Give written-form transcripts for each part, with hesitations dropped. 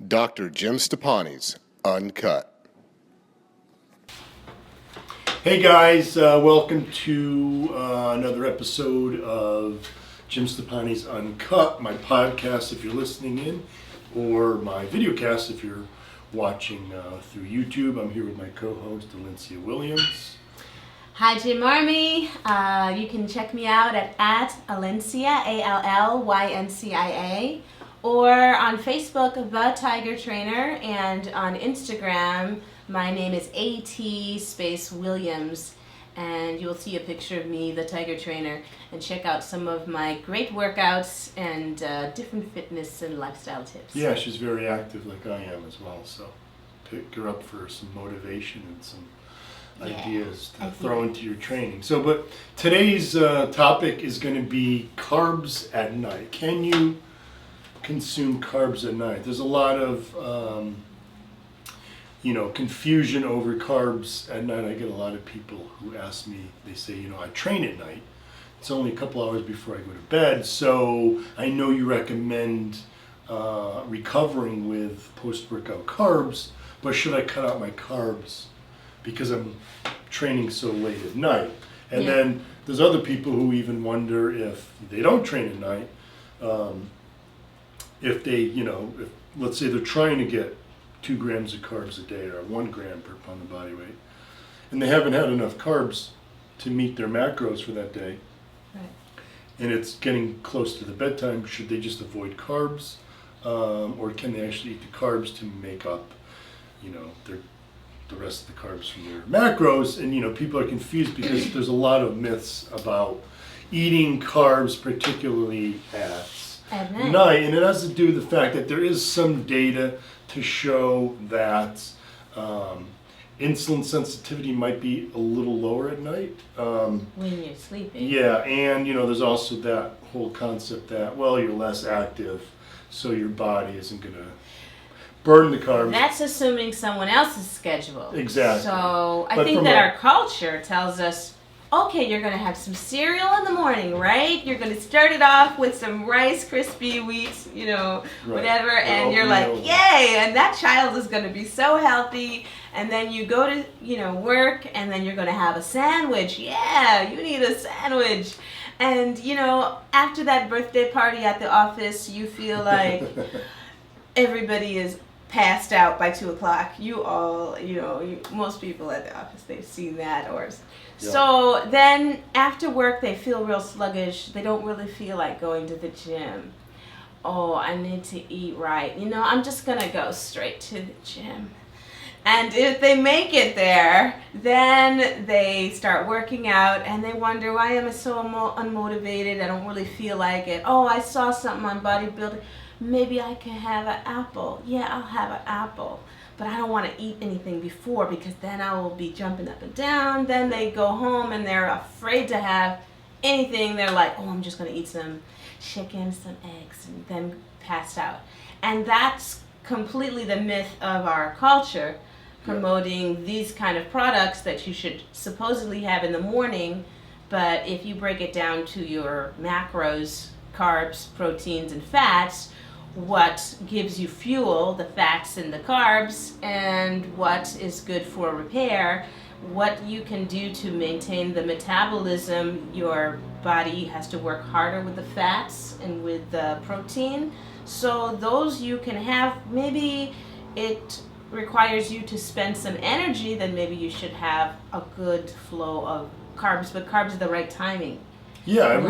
Dr. Jim Stoppani's Uncut. Hey guys, welcome to another episode of Jim Stoppani's Uncut, my podcast if you're listening in, or my videocast if you're watching through YouTube. I'm here with my co-host, Alencia Williams. Hi, Jim Army. You can check me out at Alencia, ALLYNCIA, or on Facebook, The Tiger Trainer, and on Instagram, my name is AT Williams, and you'll see a picture of me, the Tiger Trainer, and check out some of my great workouts and different fitness and lifestyle tips. Yeah, she's very active like I am as well, so pick her up for some motivation and some ideas to throw into your training. So, but today's topic is going to be carbs at night. Can you consume carbs at night? There's a lot of confusion over carbs at night. I get a lot of people who ask me, they say, I train at night. It's only a couple hours before I go to bed, so I know you recommend recovering with post-workout carbs, but should I cut out my carbs because I'm training so late at night? And then there's other people who even wonder if they don't train at night, if they, if let's say they're trying to get 2 grams of carbs a day or 1 gram per pound of body weight, and they haven't had enough carbs to meet their macros for that day, Right. and it's getting close to the bedtime, should they just avoid carbs, or can they actually eat the carbs to make up, the rest of the carbs from their macros? And people are confused because there's a lot of myths about eating carbs, particularly at night, and it has to do with the fact that there is some data to show that insulin sensitivity might be a little lower at night. When you're sleeping. Yeah, and there's also that whole concept that, you're less active, so your body isn't going to burn the carbs. That's assuming someone else's schedule. Exactly. So I think that our culture tells us, okay, you're going to have some cereal in the morning, right? You're going to start it off with some Rice Krispie wheats, whatever, and you're like, yay, and that child is going to be so healthy. And then you go to, work, and then you're going to have a sandwich. Yeah, you need a sandwich. And, after that birthday party at the office, you feel like everybody is passed out by 2 o'clock. You all, most people at the office, they've seen that. So then after work, they feel real sluggish. They don't really feel like going to the gym. Oh, I need to eat right. I'm just going to go straight to the gym. And if they make it there, then they start working out and they wonder, why am I so unmotivated? I don't really feel like it. Oh, I saw something on bodybuilding. Maybe I can have an apple. Yeah, I'll have an apple. But I don't want to eat anything before because then I will be jumping up and down. Then they go home and they're afraid to have anything. They're like, I'm just going to eat some chicken, some eggs, and then pass out. And that's completely the myth of our culture, promoting these kind of products that you should supposedly have in the morning. But if you break it down to your macros, carbs, proteins, and fats, what gives you fuel, the fats and the carbs, and what is good for repair, what you can do to maintain the metabolism. Your body has to work harder with the fats and with the protein. So those you can have. Maybe it requires you to spend some energy, then maybe you should have a good flow of carbs, but carbs are the right timing. Yeah,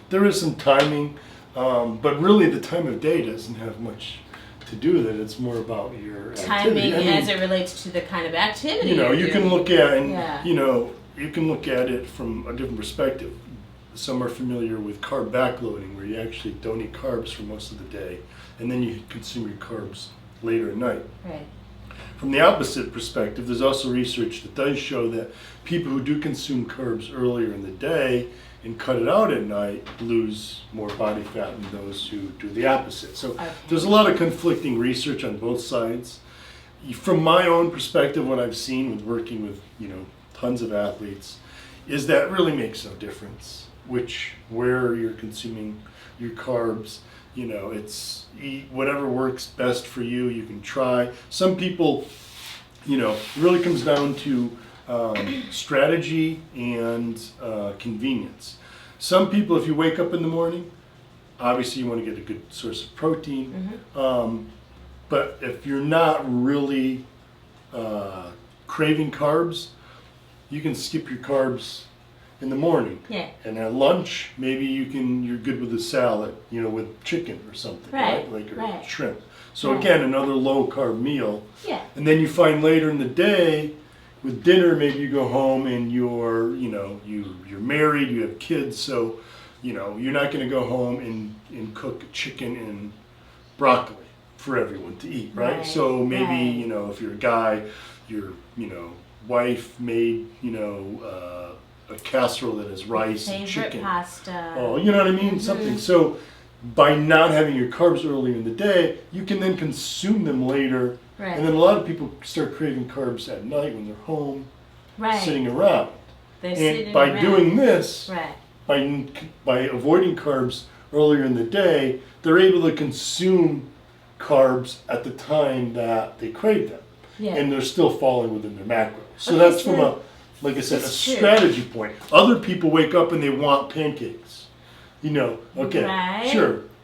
there is some timing. But really, the time of day doesn't have much to do with it. It's more about your timing activity. as it relates to the kind of activity. You can look at you can look at it from a different perspective. Some are familiar with carb backloading, where you actually don't eat carbs for most of the day, and then you consume your carbs later at night. Right. From the opposite perspective, there's also research that does show that people who do consume carbs earlier in the day and cut it out at night lose more body fat than those who do the opposite. So there's a lot of conflicting research on both sides. From my own perspective, what I've seen with working with tons of athletes is that really makes no difference where you're consuming your carbs. it's eat whatever works best for you. You can try. Some people, it really comes down to strategy and convenience. Some people, if you wake up in the morning, obviously you want to get a good source of protein. But if you're not really craving carbs, you can skip your carbs in the morning. Yeah. And at lunch, maybe you're good with a salad, with chicken or something, right? Like shrimp. So again, another low carb meal. Yeah. And then you find later in the day, with dinner, maybe you go home and you're married, you have kids, so you're not going to go home and cook chicken and broccoli for everyone to eat, right? So maybe if you're a guy, your wife made a casserole that has rice and chicken. Pasta. Oh, you know what I mean? Something. So by not having your carbs earlier in the day, you can then consume them later. And then a lot of people start craving carbs at night when they're home, sitting around. And by doing this, by avoiding carbs earlier in the day, they're able to consume carbs at the time that they crave them. And they're still falling within their macros. So that's from like I said, a strategy point. Other people wake up and they want pancakes. Sure.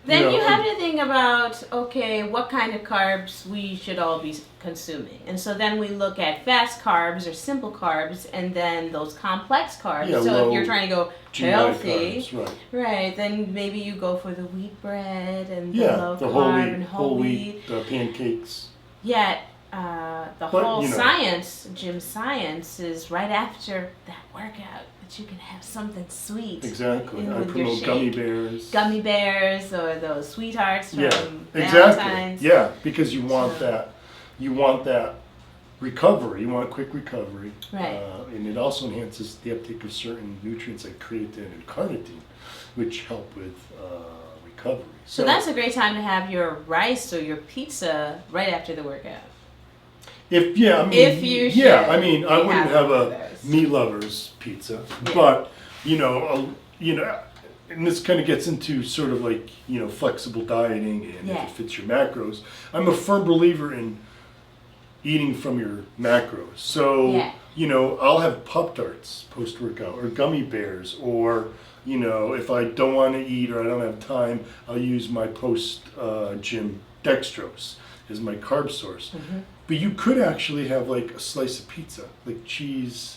Then you have to think about, what kind of carbs we should all be consuming. And so then we look at fast carbs or simple carbs and then those complex carbs. So if you're trying to go healthy, carbs, then maybe you go for the wheat bread and the low carb and whole wheat. The pancakes. Whole science, gym science, is right after that workout that you can have something sweet. Exactly. I promote gummy bears. Gummy bears or those sweethearts from Valentine's. Exactly. Yeah, because you want that. You want that recovery. You want quick recovery. And it also enhances the uptake of certain nutrients like creatine and carnitine, which help with recovery. So that's a great time to have your rice or your pizza right after the workout. I wouldn't have a meat lover's pizza, but and this kind of gets into sort of like flexible dieting and if it fits your macros. I'm a firm believer in eating from your macros. So I'll have Pop-Tarts post workout or gummy bears, or if I don't want to eat or I don't have time, I'll use my post gym dextrose as my carb source. But you could actually have like a slice of pizza, like cheese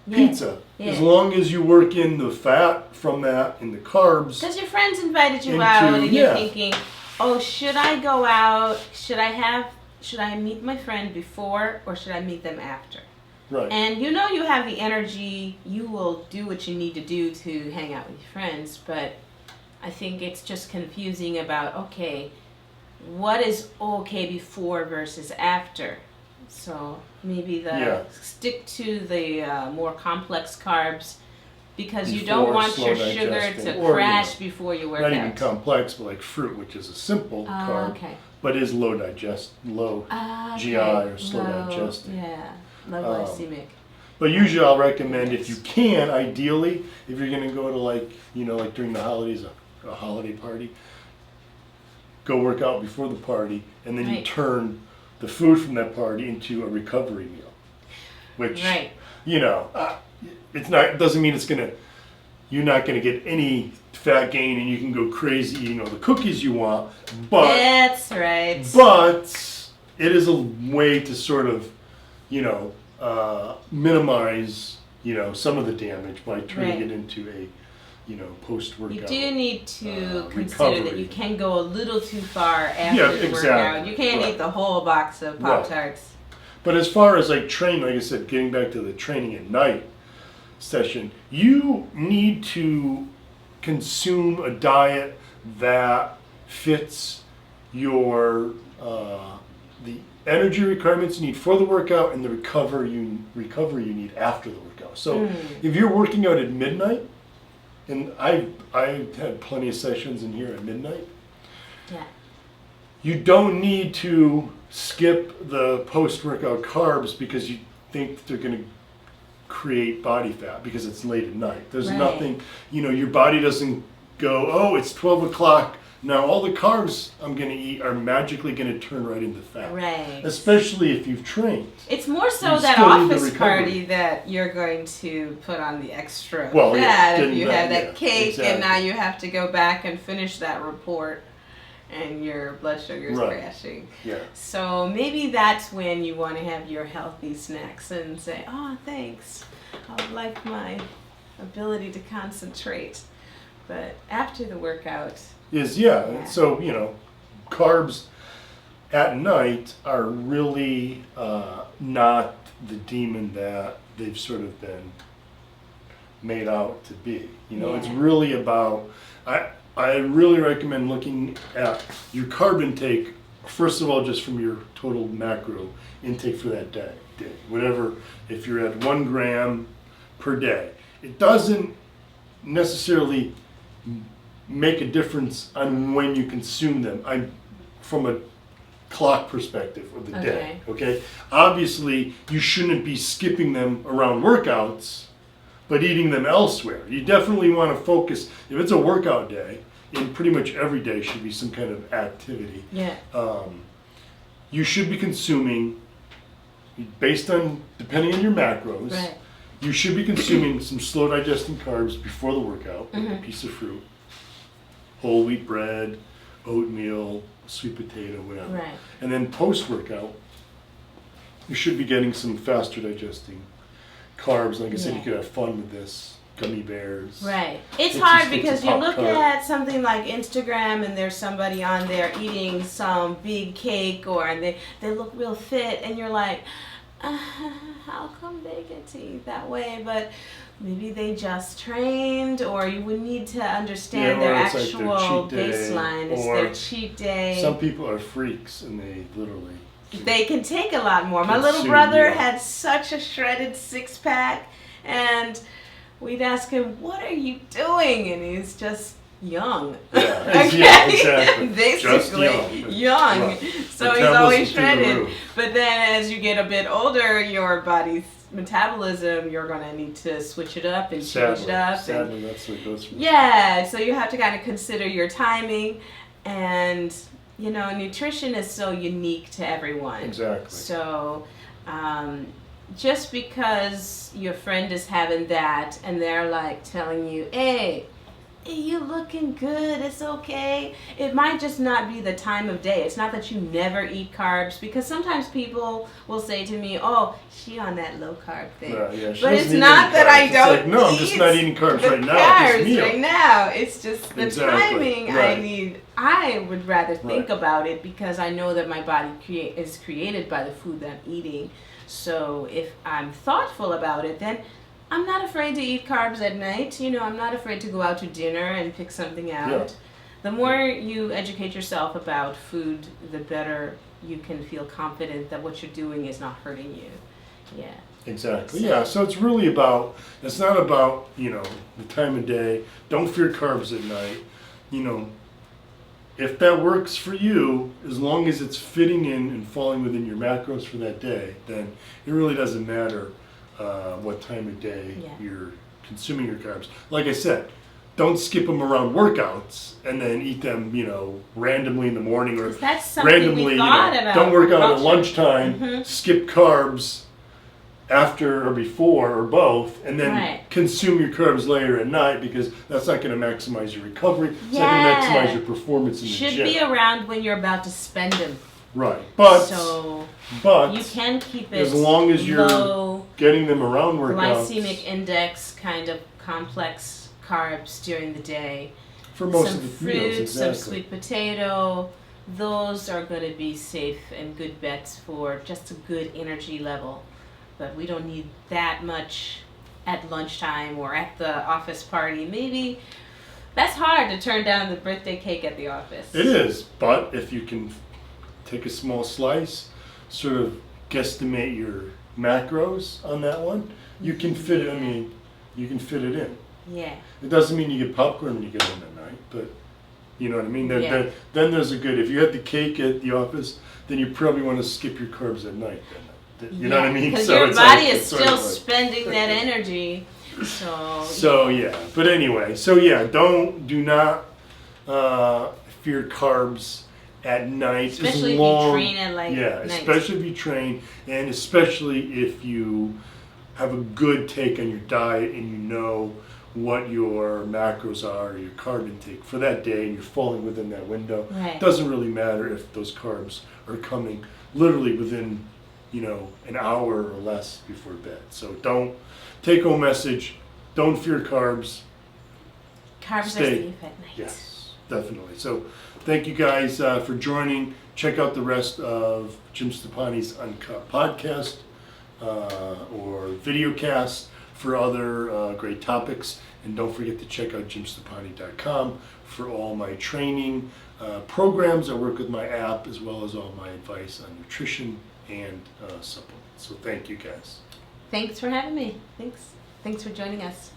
pizza, as long as you work in the fat from that and the carbs. Because your friends invited you out and you're thinking, should I go out? Should I meet my friend before or should I meet them after? Right. And you have the energy, you will do what you need to do to hang out with your friends, but I think it's just confusing about, what is okay before versus after? So maybe stick to the more complex carbs because you don't want your sugar to crash before you work out. Not even complex, but like fruit, which is a simple carb, but is low GI or slow digesting. Low glycemic. But usually I'll recommend if you can, ideally, if you're going to go to like during the holidays, a holiday party, go work out before the party, and then you turn the food from that party into a recovery meal, which it doesn't mean you're not gonna get any fat gain and you can go crazy eating all the cookies you want, but that's right. But it is a way to sort of minimize some of the damage by turning it into a post-workout. You do need to consider that you can go a little too far after the workout. You can't eat the whole box of Pop-Tarts. But as far as like training, like I said, getting back to the training at night session, you need to consume a diet that fits your the energy requirements you need for the workout and the recovery you need after the workout. So if you're working out at midnight, and I've had plenty of sessions in here at midnight. You don't need to skip the post-workout carbs because you think they're going to create body fat because it's late at night. There's nothing, your body doesn't go, it's 12 o'clock Now, all the carbs I'm going to eat are magically going to turn right into fat. Right. Especially if you've trained. It's more so You that still need the office recovery. party that you're going to put on the extra Well, yeah, fat if getting you that, have that yeah, cake exactly. and now you have to go back and finish that report and your blood sugar is Right. crashing. Yeah. So maybe that's when you want to have your healthy snacks and say, oh, thanks. I would like my ability to concentrate. But after the workout, Yeah. So, carbs at night are really not the demon that they've sort of been made out to be. It's really about, I really recommend looking at your carb intake, first of all, just from your total macro intake for that day. Whatever, if you're at 1 gram per day. It doesn't necessarily make a difference on when you consume them. From a clock perspective of the day. Okay. Obviously, you shouldn't be skipping them around workouts, but eating them elsewhere. You definitely want to focus. If it's a workout day, and pretty much every day should be some kind of activity. yeah. You should be consuming, based on depending on your macros. Right. You should be consuming some slow digesting carbs before the workout, like a piece of fruit, whole wheat bread, oatmeal, sweet potato, whatever. Right. And then post-workout, you should be getting some faster digesting carbs. Like I said, you could have fun with this. Gummy bears. Right. It's Sticks hard and sticks because of you look popcorn. at something like Instagram and there's somebody on there eating some big cake or they look real fit and you're like, how come they get to eat that way? But maybe they just trained, or you would need to understand their or it's like actual their cheat day, baseline. It's or their cheat day. Some people are freaks and they literally. They can take a lot more. My little Consume, brother yeah. had such a shredded 6-pack, and we'd ask him, "What are you doing?" And he's just young. Yeah, Okay? yeah, exactly. Basically Just young. Right. So he's Metabolism always through the shredded. roof. But then as you get a bit older, your body's metabolism, you're going to need to switch it up and change it up. Sadly, that's what it goes for. Yeah, so you have to kind of consider your timing, and nutrition is so unique to everyone. Exactly. So just because your friend is having that and they're like telling you, hey, you looking good, it's okay. It might just not be the time of day. It's not that you never eat carbs, because sometimes people will say to me, oh, she on that low carb thing. Yeah, she but doesn't it's eat not any that carbs. I It's don't like, no, I'm just not eating carbs the right now at this carbs meal. right now. It's just the Exactly, timing right. I need. I would rather think Right. about it because I know that my body is created by the food that I'm eating. So if I'm thoughtful about it, then I'm not afraid to eat carbs at night. I'm not afraid to go out to dinner and pick something out. Yeah. The more you educate yourself about food, the better you can feel confident that what you're doing is not hurting you. Yeah. Exactly. Yeah. So it's really about. It's not about the time of day. Don't fear carbs at night. If that works for you, as long as it's fitting in and falling within your macros for that day, then it really doesn't matter what time of day you're consuming your carbs. Like I said, don't skip them around workouts and then eat them, randomly in the morning, or That's something randomly, we thought about. don't work out at culture. lunchtime, skip carbs after or before or both, and then Right. consume your carbs later at night, because that's not going to maximize your recovery. It's not Yeah. going to maximize your performance in the Should gym. be around when you're about to spend them. Right. But So but you can keep it as long as you're low getting them around workouts, glycemic index kind of complex carbs during the day. for most Some of the fruit, meals, exactly. some sweet potato. Those are going to be safe and good bets for just a good energy level. But we don't need that much at lunchtime or at the office party. Maybe that's hard to turn down the birthday cake at the office. It is, but if you can take a small slice, sort of guesstimate your macros on that one, you can fit it. I mean, you can fit it in. Yeah. It doesn't mean you get popcorn when you get home at night, but you know what I mean? Yeah. Then there's a good, if you had the cake at the office, then you probably want to skip your carbs at night. You know what I mean? Because So your it's body like- is it's sort still of like- spending that energy. So So yeah, but anyway, so yeah, do not fear carbs at night. Especially as long, if you train at like yeah, night. especially if you train, and especially if you have a good take on your diet and you know what your macros are, your carb intake for that day, and you're falling within that window. Right. It doesn't really matter if those carbs are coming literally within, an hour or less before bed. So don't take home message. Don't fear carbs. Carbs are Stay. safe at night. Yes, definitely. So thank you guys for joining. Check out the rest of Jim Stoppani's Uncut podcast or Videocast for other great topics. And don't forget to check out jimstoppani.com for all my training programs. I work with my app as well as all my advice on nutrition and supplements. So thank you guys. Thanks for having me. Thanks for joining us.